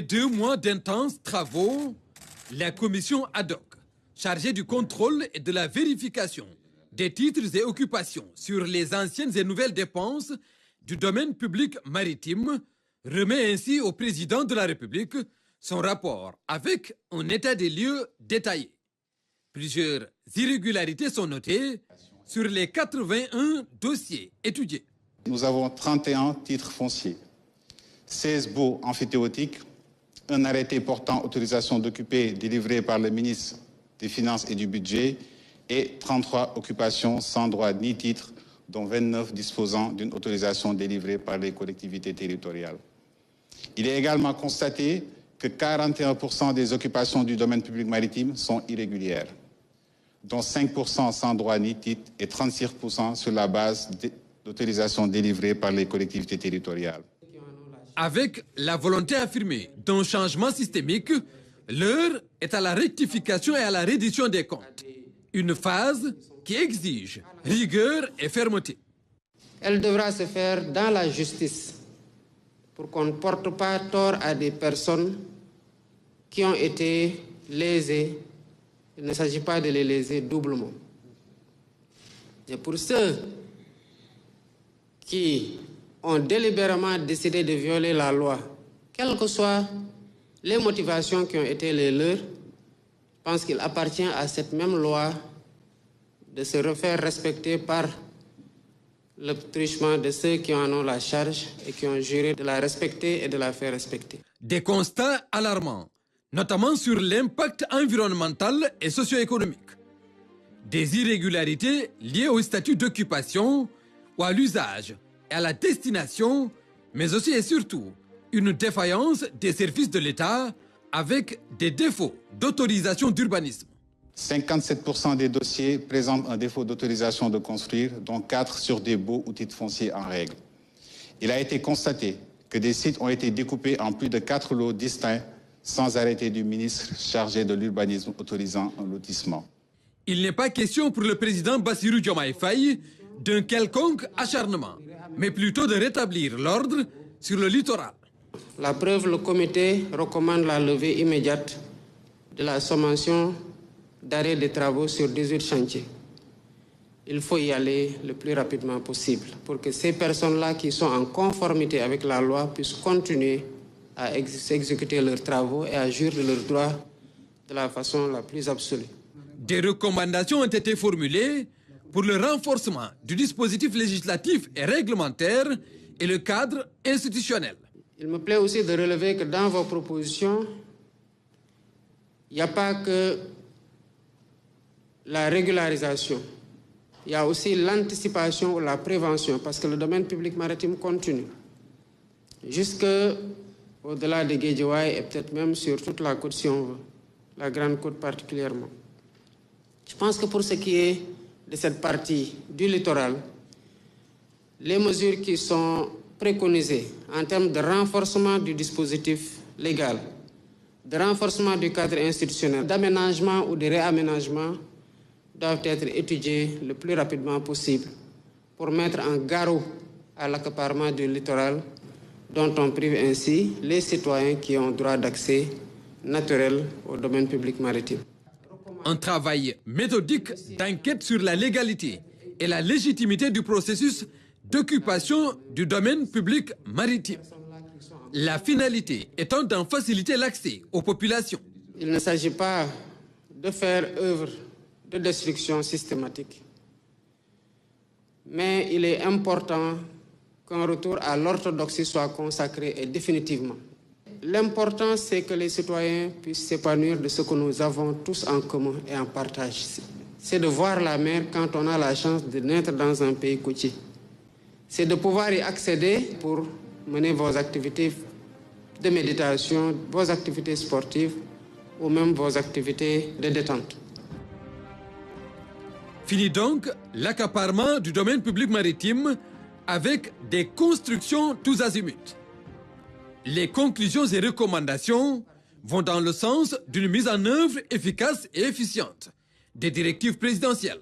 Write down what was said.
2 mois d'intenses travaux, la commission ad hoc, chargée du contrôle et de la vérification des titres et occupations sur les anciennes et nouvelles dépenses du domaine public maritime, remet ainsi au président de la République son rapport avec un état des lieux détaillé. Plusieurs irrégularités sont notées sur les 81 dossiers étudiés. Nous avons 31 titres fonciers, 16 baux amphithéotiques, un arrêté portant autorisation d'occuper délivré par le ministre des Finances et du Budget et 33 occupations sans droit ni titre, dont 29 disposant d'une autorisation délivrée par les collectivités territoriales. Il est également constaté que 41% des occupations du domaine public maritime sont irrégulières, dont 5% sans droit ni titre et 36% sur la base d'autorisations délivrées par les collectivités territoriales. Avec la volonté affirmée d'un changement systémique, l'heure est à la rectification et à la reddition des comptes. Une phase qui exige rigueur et fermeté. Elle devra se faire dans la justice pour qu'on ne porte pas tort à des personnes qui ont été lésées. Il ne s'agit pas de les léser doublement. Et pour ceux qui ont délibérément décidé de violer la loi, quelles que soient les motivations qui ont été les leurs, je pense qu'il appartient à cette même loi de se refaire respecter par le truchement de ceux qui en ont la charge et qui ont juré de la respecter et de la faire respecter. Des constats alarmants, notamment sur l'impact environnemental et socio-économique. Des irrégularités liées au statut d'occupation ou à l'usage et à la destination, mais aussi et surtout une défaillance des services de l'État avec des défauts d'autorisation d'urbanisme. 57% des dossiers présentent un défaut d'autorisation de construire, dont 4 sur des baux ou titres fonciers en règle. Il a été constaté que des sites ont été découpés en plus de 4 lots distincts sans arrêté du ministre chargé de l'urbanisme autorisant un lotissement. Il n'est pas question pour le président Bassirou Diomaye Faye d'un quelconque acharnement, mais plutôt de rétablir l'ordre sur le littoral. La preuve, le comité recommande la levée immédiate de la sommation d'arrêt des travaux sur 18 chantiers. Il faut y aller le plus rapidement possible pour que ces personnes-là qui sont en conformité avec la loi puissent continuer à exécuter leurs travaux et à jouir de leurs droits de la façon la plus absolue. Des recommandations ont été formulées pour le renforcement du dispositif législatif et réglementaire et le cadre institutionnel. Il me plaît aussi de relever que dans vos propositions, il n'y a pas que la régularisation, il y a aussi l'anticipation ou la prévention, parce que le domaine public maritime continue jusque au-delà de Guédiawaye et peut-être même sur toute la côte si on veut, la grande côte particulièrement. Je pense que pour ce qui est de cette partie du littoral, les mesures qui sont préconisées en termes de renforcement du dispositif légal, de renforcement du cadre institutionnel, d'aménagement ou de réaménagement doivent être étudiées le plus rapidement possible pour mettre en garrot à l'accaparement du littoral dont on prive ainsi les citoyens qui ont droit d'accès naturel au domaine public maritime. Un travail méthodique d'enquête sur la légalité et la légitimité du processus d'occupation du domaine public maritime. La finalité étant d'en faciliter l'accès aux populations. Il ne s'agit pas de faire œuvre de destruction systématique, mais il est important qu'un retour à l'orthodoxie soit consacré et définitivement. L'important, c'est que les citoyens puissent s'épanouir de ce que nous avons tous en commun et en partage. C'est de voir la mer quand on a la chance de naître dans un pays côtier. C'est de pouvoir y accéder pour mener vos activités de méditation, vos activités sportives ou même vos activités de détente. Fini donc l'accaparement du domaine public maritime avec des constructions tous azimuts. Les conclusions et recommandations vont dans le sens d'une mise en œuvre efficace et efficiente des directives présidentielles.